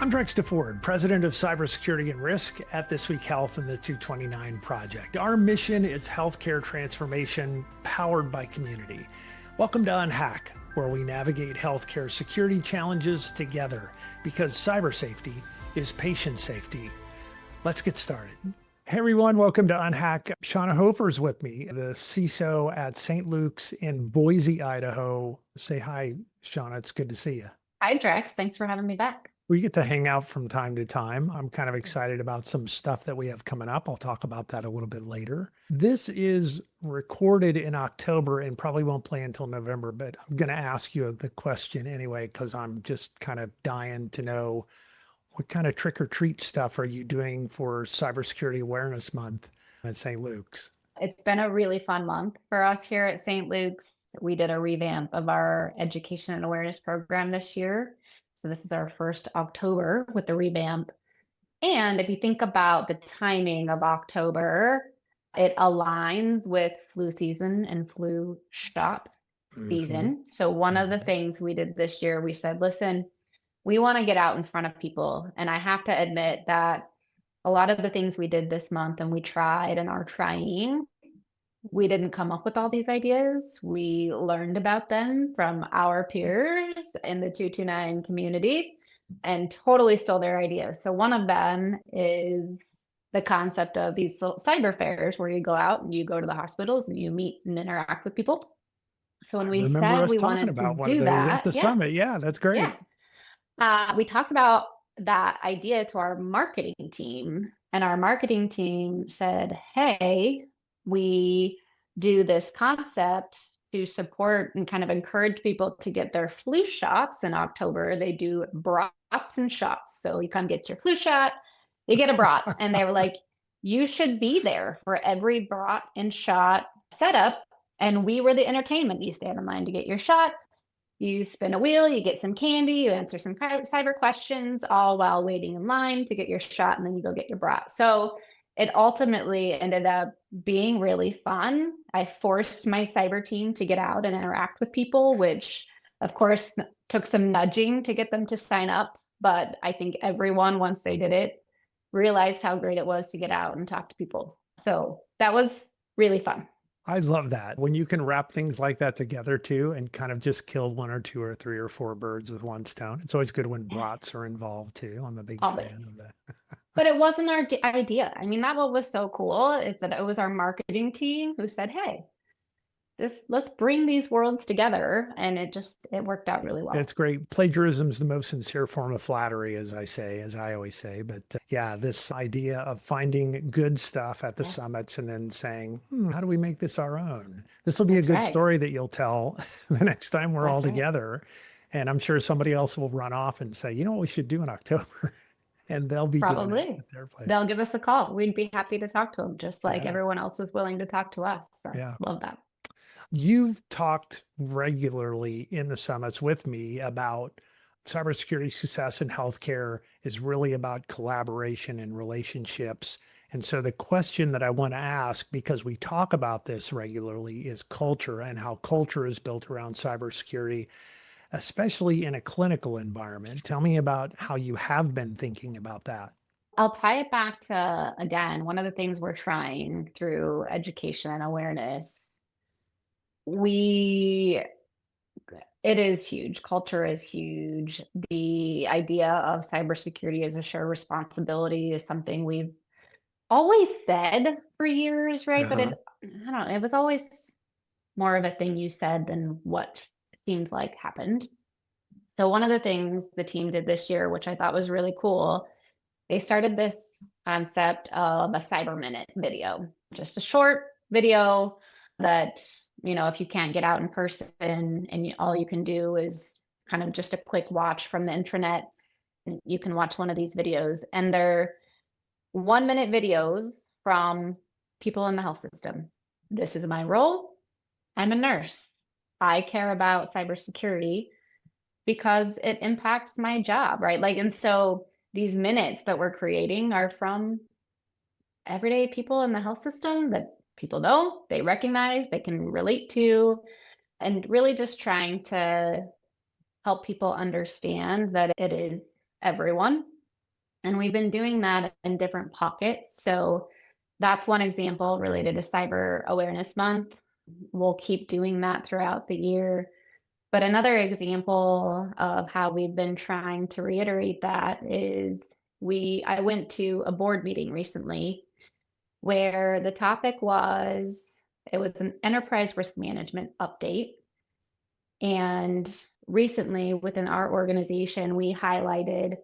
I'm Drex DeFord, President of Cybersecurity and Risk at This Week Health and the 229 Project. Our mission is healthcare transformation powered by community. Welcome to UnHack, where we navigate healthcare security challenges together because cyber safety is patient safety. Let's get started. Hey everyone, welcome to UnHack. Shawna Hofer is with me, the CISO at St. Luke's in Boise, Idaho. Say hi, Shawna. It's good to see you. Hi, Drex. Thanks for having me back. We get to hang out from time to time. I'm kind of excited about some stuff that we have coming up. I'll talk about that a little bit later. This is recorded in October and probably won't play until November, but I'm going to ask you the question anyway, because I'm just kind of dying to know what kind of trick or treat stuff are you doing for Cybersecurity Awareness Month at St. Luke's? It's been a really fun month for us here at St. Luke's. We did a revamp of our education and awareness program this year. So this is our first October with the revamp. And if you think about the timing of October, it aligns with flu season and flu shot season. So one of the things we did this year, we said, listen, we want to get out in front of people. And I have to admit that a lot of the things we did this month and we tried and are trying, we didn't come up with all these ideas. We learned about them from our peers in the 229 community and totally stole their ideas. So one of them is the concept of these cyber fairs where you go out and you go to the hospitals and you meet and interact with people. So when we said we wanted to do that at the summit, yeah, that's great. We talked about that idea to our marketing team, and our marketing team said, hey, we do this concept to support and kind of encourage people to get their flu shots in October. They do brats and shots. So you come get your flu shot, you get a brat. And they were like, you should be there for every brat and shot setup. And we were the entertainment. You stand in line to get your shot. You spin a wheel, you get some candy, you answer some cyber questions, all while waiting in line to get your shot, and then you go get your brat. So it ultimately ended up being really fun. I forced my cyber team to get out and interact with people, which of course took some nudging to get them to sign up. But I think everyone, once they did it, realized how great it was to get out and talk to people. So that was really fun. I love that. When you can wrap things like that together too and kind of just kill one or two or three or four birds with one stone. It's always good when brats are involved too. I'm a big fan of that. But it wasn't our idea. I mean, that what was so cool is that it was our marketing team who said, hey, let's bring these worlds together. And it worked out really well. It's great. Plagiarism is the most sincere form of flattery, as I always say. But yeah, this idea of finding good stuff at the summits and then saying, how do we make this our own? This will be a good story that you'll tell the next time we're all together. And I'm sure somebody else will run off and say, you know what we should do in October? And they'll be doing it at their place. They'll give us a call. We'd be happy to talk to them, just like everyone else was willing to talk to us. So love that. You've talked regularly in the summits with me about cybersecurity success in healthcare is really about collaboration and relationships. And so the question that I want to ask, because we talk about this regularly, is culture and how culture is built around cybersecurity, especially in a clinical environment. Tell me about how you have been thinking about that. I'll tie it back to, again, one of the things we're trying through education and awareness. It is huge. Culture is huge. The idea of cybersecurity as a shared responsibility is something we've always said for years, right? But it was always more of a thing you said than what seemed like happened. So one of the things the team did this year, which I thought was really cool, they started this concept of a Cyber Minute video, just a short video that, if you can't get out in person and all you can do is kind of just a quick watch from the intranet, you can watch one of these videos. And they're 1-minute videos from people in the health system. This is my role. I'm a nurse. I care about cybersecurity because it impacts my job, right? And so these minutes that we're creating are from everyday people in the health system that people know, they recognize, they can relate to, and really just trying to help people understand that it is everyone And we've been doing that in different pockets. So that's one example related to Cyber Awareness Month. We'll keep doing that throughout the year. But another example of how we've been trying to reiterate that is I went to a board meeting recently where the topic was, it was an enterprise risk management update. And recently within our organization, we highlighted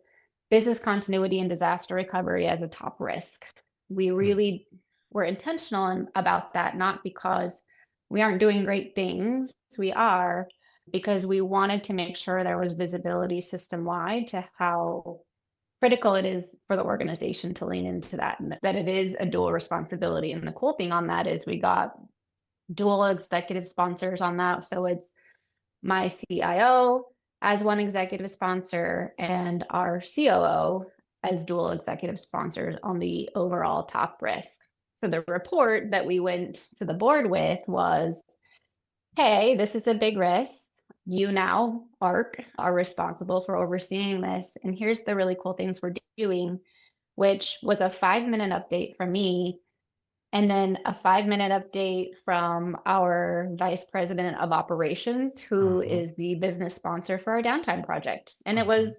business continuity and disaster recovery as a top risk. We really were intentional about that, not because we aren't doing great things. We are, because we wanted to make sure there was visibility system wide to how critical it is for the organization to lean into that, and that it is a dual responsibility. And the cool thing on that is we got dual executive sponsors on that. So it's my CIO as one executive sponsor and our COO as dual executive sponsors on the overall top risk. So the report that we went to the board with was, hey, this is a big risk. You now, ARC, are responsible for overseeing this. And here's the really cool things we're doing, which was a 5-minute update from me, and then a 5-minute update from our vice president of operations, who Uh-huh. is the business sponsor for our downtime project. And it Uh-huh. was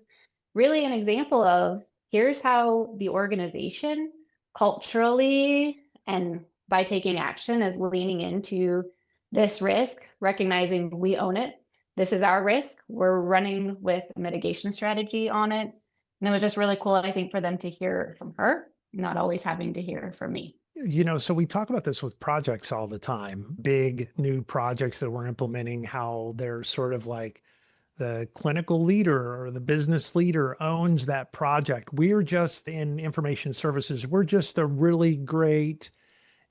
really an example of, here's how the organization culturally and by taking action is leaning into this risk, recognizing we own it. This is our risk. We're running with a mitigation strategy on it. And it was just really cool, I think, for them to hear from her, not always having to hear from me. So we talk about this with projects all the time, big new projects that we're implementing, how they're sort of like the clinical leader or the business leader owns that project. We're just in information services, we're just the really great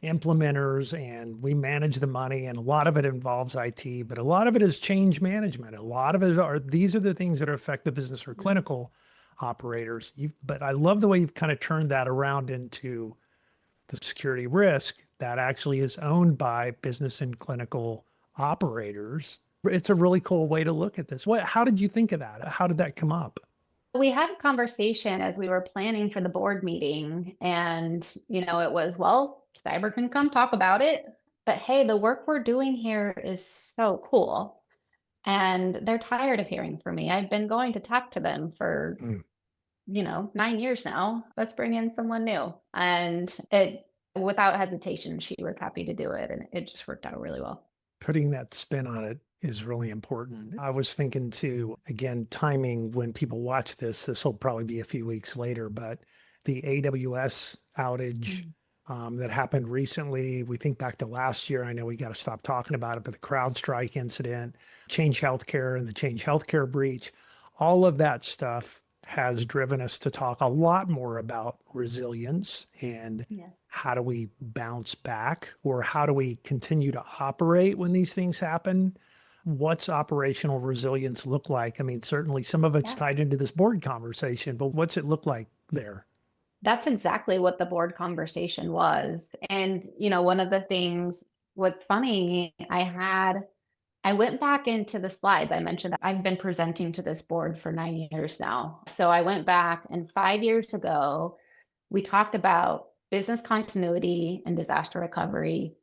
implementers and we manage the money. And a lot of it involves IT, but a lot of it is change management. A lot of it these are the things that affect the business or clinical operators. But I love the way you've kind of turned that around into the security risk that actually is owned by business and clinical operators. It's a really cool way to look at this. How did you think of that? How did that come up? We had a conversation as we were planning for the board meeting, and it was, well, cyber can come talk about it, but hey, the work we're doing here is so cool. And they're tired of hearing from me. I've been going to talk to them for, Mm. 9 years now. Let's bring in someone new. And it, without hesitation, she was happy to do it. And it just worked out really well. Putting that spin on it is really important. I was thinking too, again, timing when people watch this will probably be a few weeks later, but the AWS outage that happened recently, we think back to last year. I know we got to stop talking about it, but the CrowdStrike incident, Change Healthcare and the Change Healthcare breach, all of that stuff has driven us to talk a lot more about resilience and Yes. how do we bounce back or how do we continue to operate when these things happen? What's operational resilience look like? I mean, certainly some of it's Yeah. tied into this board conversation, but what's it look like there? That's exactly what the board conversation was. And, one of the things, what's funny, I went back into the slides. I mentioned that I've been presenting to this board for 9 years now. So I went back, and 5 years ago, we talked about business continuity and disaster recovery.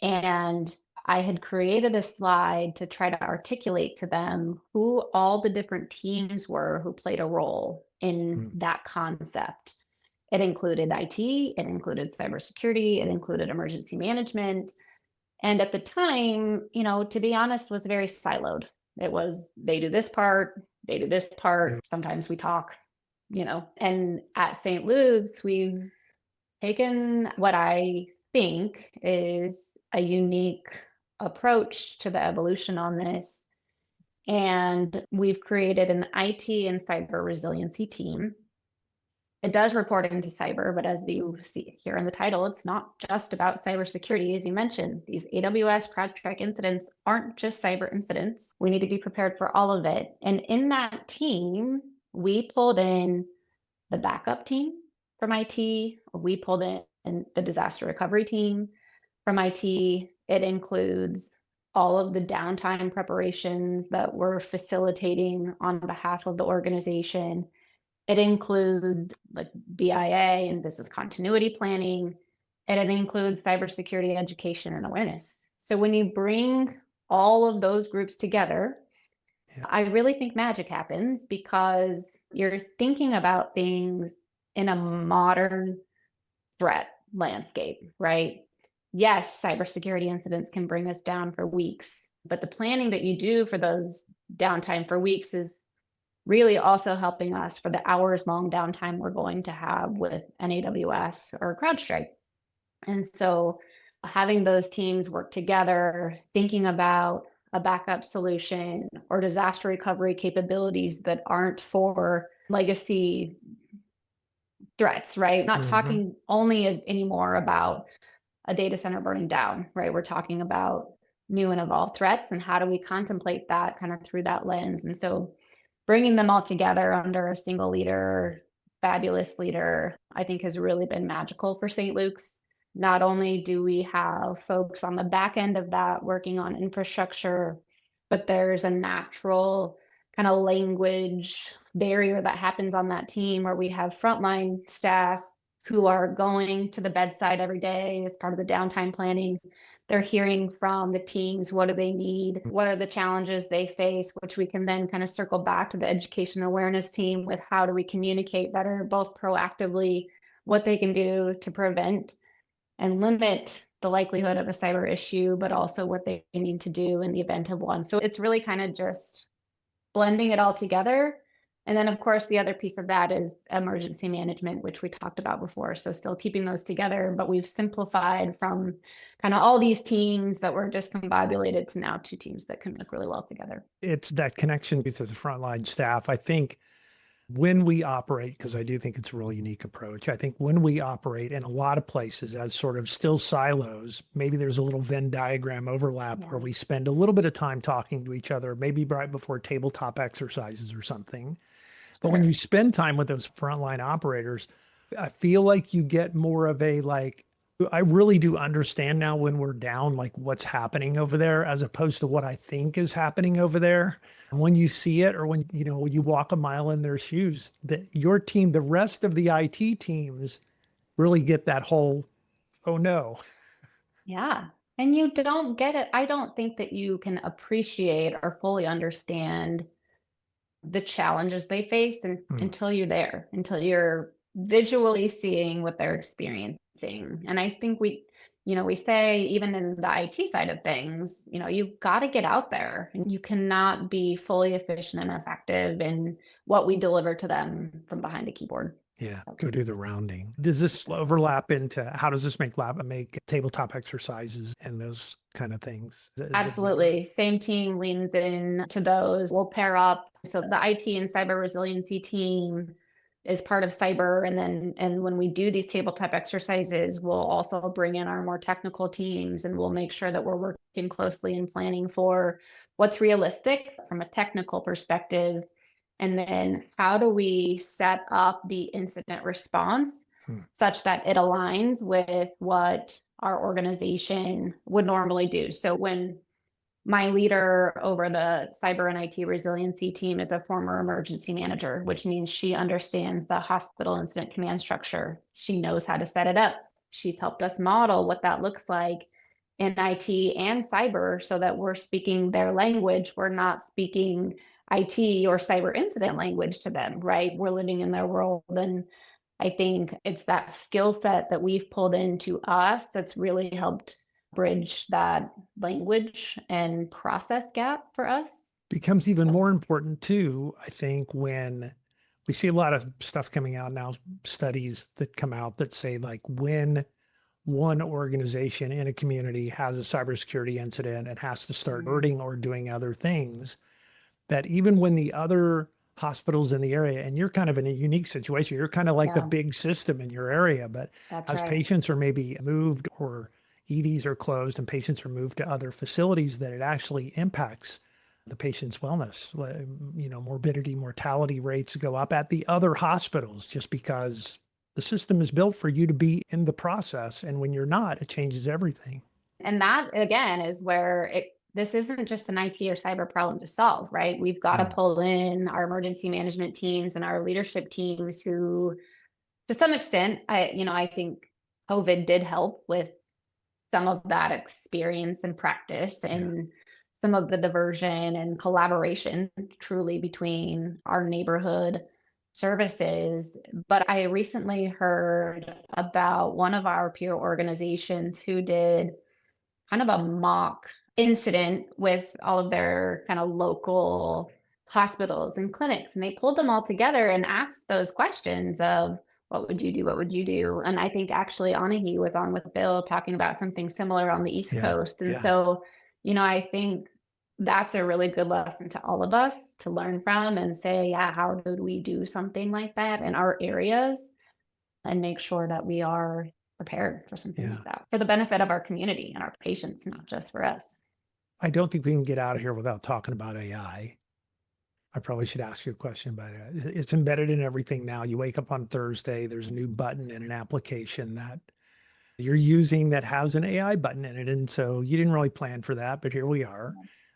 And I had created a slide to try to articulate to them who all the different teams were who played a role in Mm, that concept. It included IT, it included cybersecurity, it included emergency management. And at the time, to be honest, was very siloed. It was, they do this part, they do this mm, part. Sometimes we talk, and at St. Luke's, we've taken what I think is a unique approach to the evolution on this. And we've created an IT and cyber resiliency team. It does report into cyber, but as you see here in the title, it's not just about cybersecurity. As you mentioned, these AWS CrowdStrike incidents aren't just cyber incidents. We need to be prepared for all of it. And in that team, we pulled in the backup team from IT. We pulled in the disaster recovery team from IT. It includes all of the downtime preparations that we're facilitating on behalf of the organization. It includes like BIA and business continuity planning, and it includes cybersecurity education and awareness. So when you bring all of those groups together, Yeah. I really think magic happens because you're thinking about things in a modern threat landscape, right? Yes, cybersecurity incidents can bring us down for weeks, but the planning that you do for those downtime for weeks is really also helping us for the hours long downtime we're going to have with an AWS or CrowdStrike. And so having those teams work together, thinking about a backup solution or disaster recovery capabilities that aren't for legacy threats, right? Not Hmm. talking only anymore about a data center burning down, right? We're talking about new and evolved threats and how do we contemplate that kind of through that lens. And so bringing them all together under a single leader, fabulous leader, I think has really been magical for St. Luke's. Not only do we have folks on the back end of that working on infrastructure, but there's a natural kind of language barrier that happens on that team where we have frontline staff who are going to the bedside every day as part of the downtime planning. They're hearing from the teams, what do they need? What are the challenges they face, which we can then kind of circle back to the education awareness team with how do we communicate better, both proactively, what they can do to prevent and limit the likelihood of a cyber issue, but also what they need to do in the event of one. So it's really kind of just blending it all together. And then, of course, the other piece of that is emergency management, which we talked about before. So still keeping those together, but we've simplified from kind of all these teams that were discombobulated to now two teams that can work really well together. It's that connection to the frontline staff. I think when we operate, because I do think it's a really unique approach, I think when we operate in a lot of places as sort of still silos, maybe there's a little Venn diagram overlap where Yeah. we spend a little bit of time talking to each other, maybe right before tabletop exercises or something. But when Sure. you spend time with those frontline operators, I feel like you get more of a like, I really do understand now when we're down, like what's happening over there, as opposed to what I think is happening over there. And when you see it, or when, you walk a mile in their shoes, that your team, the rest of the IT teams really get that whole, oh no. Yeah. And you don't get it. I don't think that you can appreciate or fully understand the challenges they face Hmm. until you're there, until you're visually seeing what they're experiencing. And I think we say even in the IT side of things, you've got to get out there and you cannot be fully efficient and effective in what we deliver to them from behind a keyboard. Yeah, So, go do the rounding. Does this overlap into how does this make tabletop exercises and those kind of things? Is it absolutely. Same team leans in to those. We'll pair up. So the IT and cyber resiliency team is part of cyber. And when we do these tabletop exercises, we'll also bring in our more technical teams and we'll make sure that we're working closely and planning for what's realistic from a technical perspective. And then how do we set up the incident response Hmm. such that it aligns with what our organization would normally do. So when my leader over the cyber and IT resiliency team is a former emergency manager, which means she understands the hospital incident command structure. She knows how to set it up. She's helped us model what that looks like in IT and cyber so that we're speaking their language. We're not speaking IT or cyber incident language to them, right? We're living in their world. And I think it's that skill set that we've pulled into us that's really helped bridge that language and process gap for us. Becomes even So more important too, I think, when we see a lot of stuff coming out now, studies that come out that say like when one organization in a community has a cybersecurity incident and has to start mm, hurting or doing other things, that even when the other hospitals in the area, and you're kind of in a unique situation, you're kind of like the yeah, big system in your area, but that's as right. patients are maybe moved or EDs are closed and patients are moved to other facilities, that it actually impacts the patient's wellness. Morbidity, mortality rates go up at the other hospitals just because the system is built for you to be in the process. And when you're not, it changes everything. And that again is where this isn't just an IT or cyber problem to solve, right? We've got to pull in our emergency management teams and our leadership teams who, to some extent, I think COVID did help with some of that experience and practice and some of the diversion and collaboration truly between our neighborhood services. But I recently heard about one of our peer organizations who did kind of a mock incident with all of their kind of local hospitals and clinics. And they pulled them all together and asked those questions of what would you do? What would you do? And I think actually UnHack was on with Bill talking about something similar on the East Coast. And so, I think that's a really good lesson to all of us to learn from and say, yeah, how did we do something like that in our areas and make sure that we are prepared for something like that for the benefit of our community and our patients, not just for us. I don't think we can get out of here without talking about AI. I probably should ask you a question about it. It's embedded in everything now. You wake up on Thursday, there's a new button in an application that you're using that has an AI button in it. And so you didn't really plan for that, but here we are.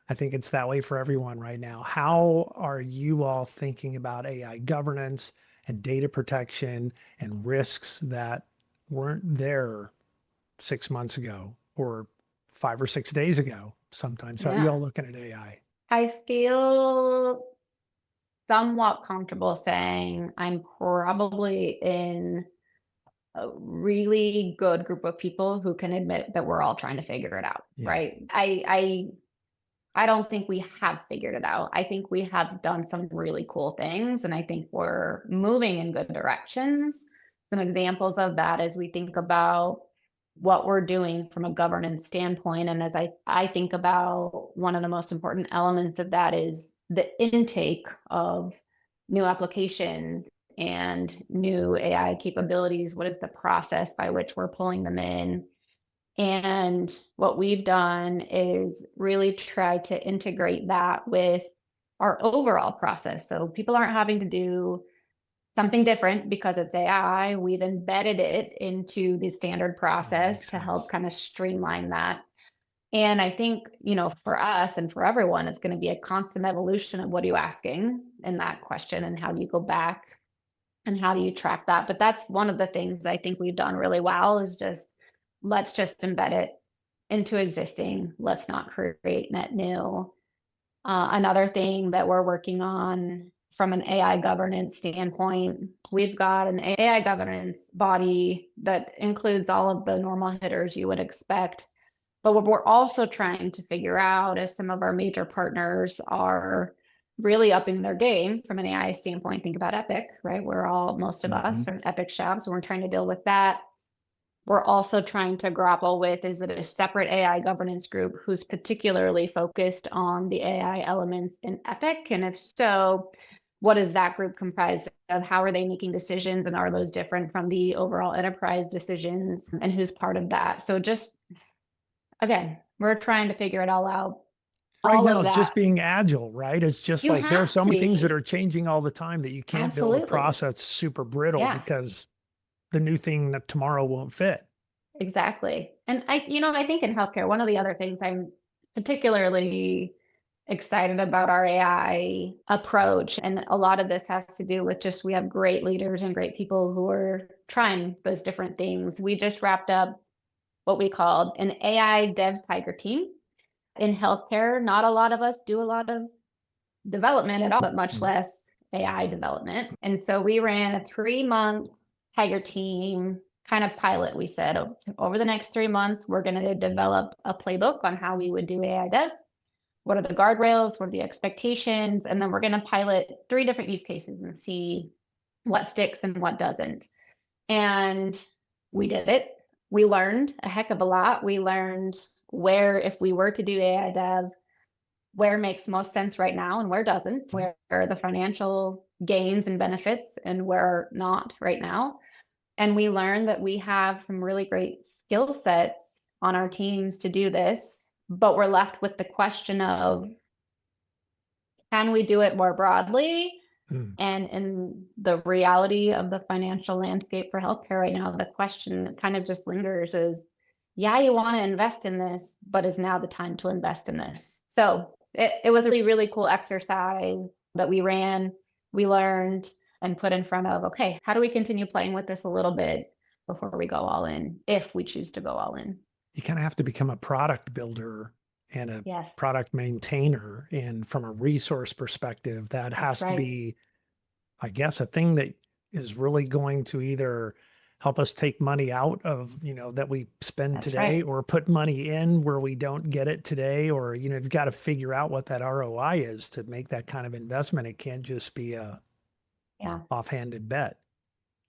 I think it's that way for everyone right now. How are you all thinking about AI governance and data protection and risks that weren't there 6 months ago or 5 or 6 days ago sometimes? How are you all looking at AI? I feel somewhat comfortable saying I'm probably in a really good group of people who can admit that we're all trying to figure it out, right? I don't think we have figured it out. I think we have done some really cool things, and I think we're moving in good directions. Some examples of that as we think about what we're doing from a governance standpoint. And as I think about one of the most important elements of that is the intake of new applications and new AI capabilities. What is the process by which we're pulling them in? And what we've done is really try to integrate that with our overall process. So people aren't having to do something different because it's AI. We've embedded it into the standard process to help kind of streamline that. And I think, for us and for everyone, it's going to be a constant evolution of what are you asking in that question and how do you go back and how do you track that? But that's one of the things I think we've done really well is let's just embed it into existing. Let's not create net new. Another thing that we're working on from an AI governance standpoint, we've got an AI governance body that includes all of the normal hitters you would expect. But what we're also trying to figure out as some of our major partners are really upping their game from an AI standpoint. Think about Epic, right? Most of us are Epic shops, and we're trying to deal with that. We're also trying to grapple with, is it a separate AI governance group who's particularly focused on the AI elements in Epic? And if so, what is that group comprised of? How are they making decisions? And are those different from the overall enterprise decisions? And who's part of that? So just, again, we're trying to figure it all out. Right now, it's just being agile, right? It's just like there are so many things that are changing all the time that you can't build a process super brittle because the new thing that tomorrow won't fit. Exactly. And I think in healthcare, one of the other things I'm particularly excited about our AI approach, and a lot of this has to do with just we have great leaders and great people who are trying those different things. We just wrapped up what we called an AI dev tiger team. In healthcare, not a lot of us do a lot of development at all, but much less AI development. And so we ran a 3-month tiger team kind of pilot. We said over the next 3 months, we're going to develop a playbook on how we would do AI dev. What are the guardrails? What are the expectations? And then we're going to pilot 3 different use cases and see what sticks and what doesn't. And we did it. We learned a heck of a lot. We learned where, if we were to do AI dev, where makes most sense right now and where doesn't, where are the financial gains and benefits and where not right now. And we learned that we have some really great skill sets on our teams to do this, but we're left with the question of, can we do it more broadly? And in the reality of the financial landscape for healthcare right now, the question that kind of just lingers is, yeah, you want to invest in this, but is now the time to invest in this? So it was a really, really cool exercise that we ran, we learned, and put in front of, okay, how do we continue playing with this a little bit before we go all in, if we choose to go all in? You kind of have to become a product builder and a Yes, product maintainer. And from a resource perspective, that that's has to right. be, I guess, a thing that is really going to either help us take money out of, that we spend That's today, right. or put money in where we don't get it today, or, you've got to figure out what that ROI is to make that kind of investment. It can't just be a Yeah. offhanded bet.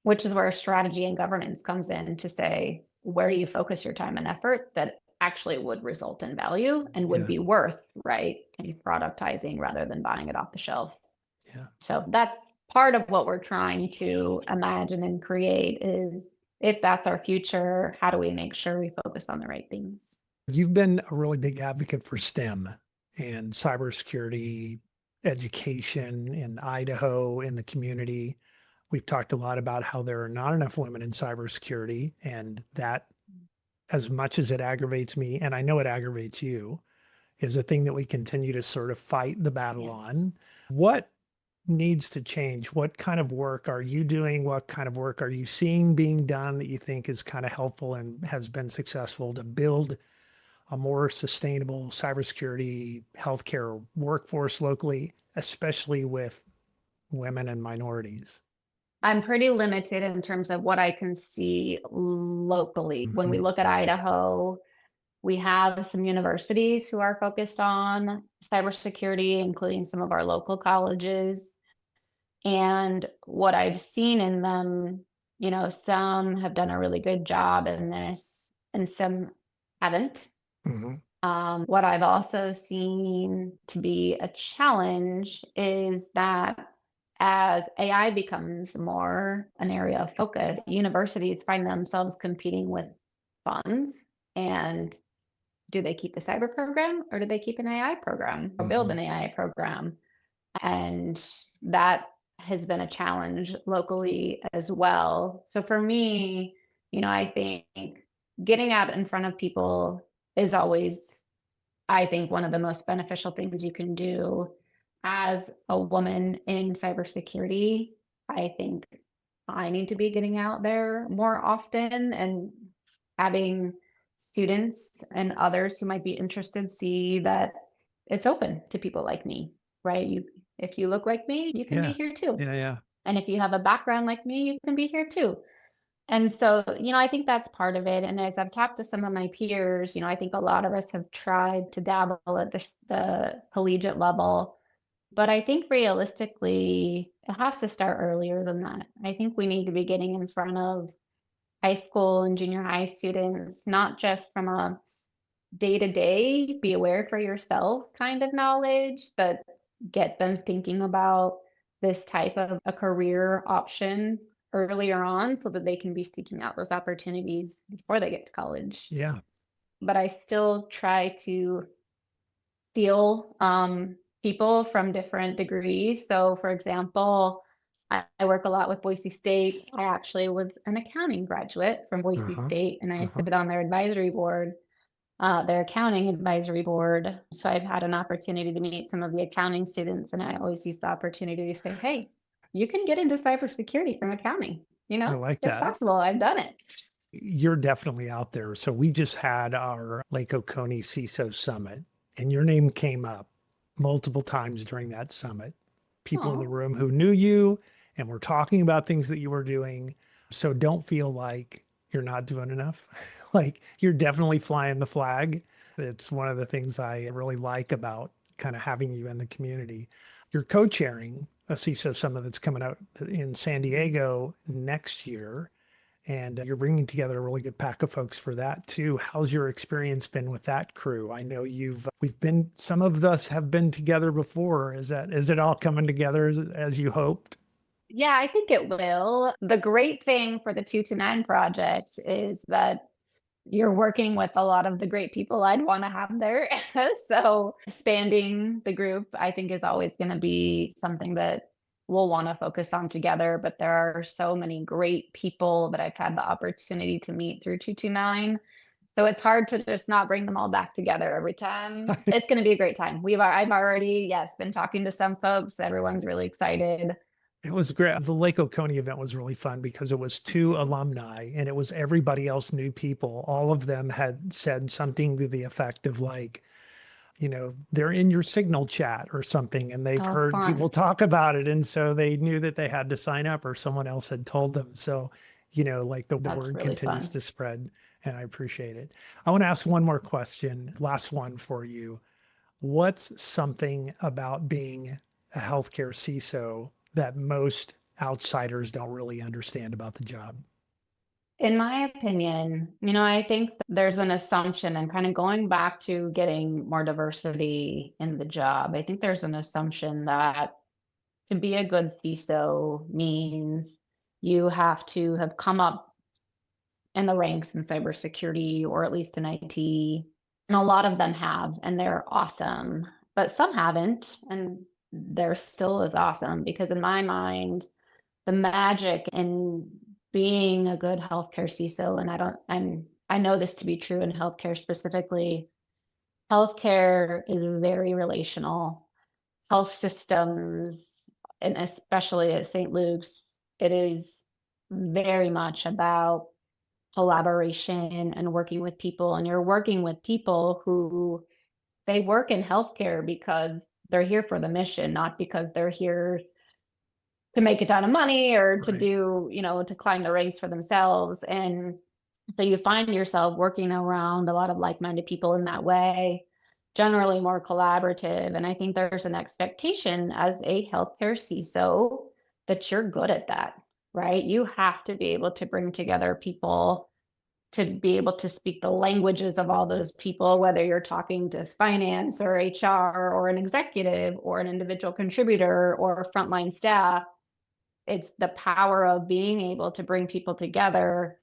Which is where strategy and governance comes in to say, where do you focus your time and effort that actually would result in value and would Yeah. be worth, right, and productizing rather than buying it off the shelf. Yeah. So that's part of what we're trying to imagine and create is, if that's our future, how do we make sure we focus on the right things? You've been a really big advocate for STEM and cybersecurity education in Idaho, in the community. We've talked a lot about how there are not enough women in cybersecurity, and that, as much as it aggravates me, and I know it aggravates you, is a thing that we continue to sort of fight the battle Yeah. on. What needs to change? What kind of work are you doing? What kind of work are you seeing being done that you think is kind of helpful and has been successful to build a more sustainable cybersecurity healthcare workforce locally, especially with women and minorities? I'm pretty limited in terms of what I can see locally. When we Mhm. look at Idaho, we have some universities who are focused on cybersecurity, including some of our local colleges. And what I've seen in them, some have done a really good job in this and some haven't. Mhm. What I've also seen to be a challenge is that as AI becomes more an area of focus, universities find themselves competing with funds. And do they keep the cyber program or do they keep an AI program or build Mhm. an AI program? And that has been a challenge locally as well. So for me, I think getting out in front of people is always, I think, one of the most beneficial things you can do as a woman in cybersecurity. I think I need to be getting out there more often and having students and others who might be interested see that it's open to people like me, right? If you look like me, you can be Yeah. here too. Yeah. Yeah. And if you have a background like me, you can be here too. And so, I think that's part of it. And as I've talked to some of my peers, I think a lot of us have tried to dabble at the collegiate level. But I think realistically, it has to start earlier than that. I think we need to be getting in front of high school and junior high students, not just from a day to day, be aware for yourself kind of knowledge, but get them thinking about this type of a career option earlier on so that they can be seeking out those opportunities before they get to college. Yeah. But I still try to steal people from different degrees. So, for example, I work a lot with Boise State. I actually was an accounting graduate from Boise Uh-huh. State, and I Uh-huh. sit on their advisory board, their accounting advisory board. So I've had an opportunity to meet some of the accounting students, and I always use the opportunity to say, "Hey, you can get into cybersecurity from accounting. I like It's that. possible. I've done it." You're definitely out there. So we just had our Lake Oconee CISO summit, and your name came up multiple times during that summit. People in the Oh, room who knew you and were talking about things that you were doing. So don't feel like you're not doing enough. Like you're definitely flying the flag. It's one of the things I really like about kind of having you in the community. You're co-chairing a CISO summit that's coming out in San Diego next year, and you're bringing together a really good pack of folks for that too. How's your experience been with that crew? I know we've been, some of us have been together before. Is it all coming together as you hoped? yeah, I think it will. The great thing for the 229 project is that you're working with a lot of the great people I'd want to have there. So expanding the group, I think, is always going to be something that we'll want to focus on together. But there are so many great people that I've had the opportunity to meet through 229 So it's hard to just not bring them all back together every time. It's going to be a great time. I've already, yes, been talking to some folks. Everyone's really excited. It was great. The Lake Oconee event was really fun because it was 2 alumni and it was everybody else, new people. All of them had said something to the effect of like, they're in your Signal chat or something, and they've heard Fun. people talk about it. And so they knew that they had to sign up or someone else had told them. So, like the word really continues fun. to spread, and I appreciate it. I want to ask one more question, last one for you. What's something about being a healthcare CISO that most outsiders don't really understand about the job? In my opinion, I think there's an assumption, and kind of going back to getting more diversity in the job, I think there's an assumption that to be a good CISO means you have to have come up in the ranks in cybersecurity, or at least in IT. And a lot of them have, and they're awesome, but some haven't, and they're still as awesome, because in my mind, the magic in being a good healthcare CISO, and I know this to be true in healthcare specifically, healthcare is very relational. Health systems, and especially at St. Luke's, it is very much about collaboration and working with people. And you're working with people who they work in healthcare because they're here for the mission, not because they're here to make a ton of money or to Right. do, to climb the ranks for themselves. And so you find yourself working around a lot of like-minded people in that way, generally more collaborative. And I think there's an expectation as a healthcare CISO that you're good at that, right? You have to be able to bring together people, to be able to speak the languages of all those people, whether you're talking to finance or HR or an executive or an individual contributor or frontline staff. It's the power of being able to bring people together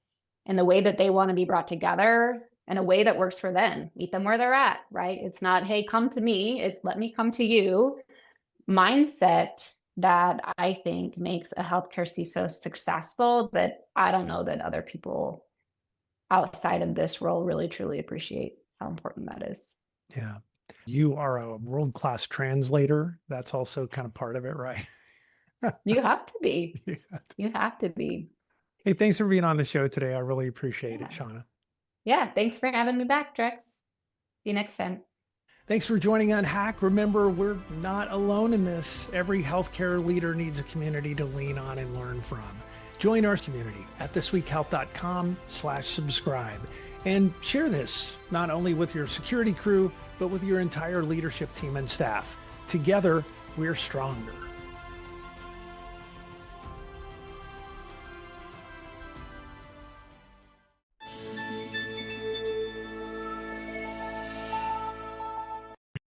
in the way that they want to be brought together, in a way that works for them. Meet them where they're at, right? It's not, hey, come to me. It's let me come to you. Mindset that I think makes a healthcare CISO successful, that I don't know that other people outside of this role really truly appreciate how important that is. Yeah. You are a world-class translator. That's also kind of part of it, right? You have to be. Yeah. You have to be. Hey, thanks for being on the show today. I really appreciate it, Shawna. Yeah. Thanks for having me back, Drex. See you next time. Thanks for joining UnHack. Remember, we're not alone in this. Every healthcare leader needs a community to lean on and learn from. Join our community at thisweekhealth.com/subscribe and share this not only with your security crew, but with your entire leadership team and staff. Together, we're stronger.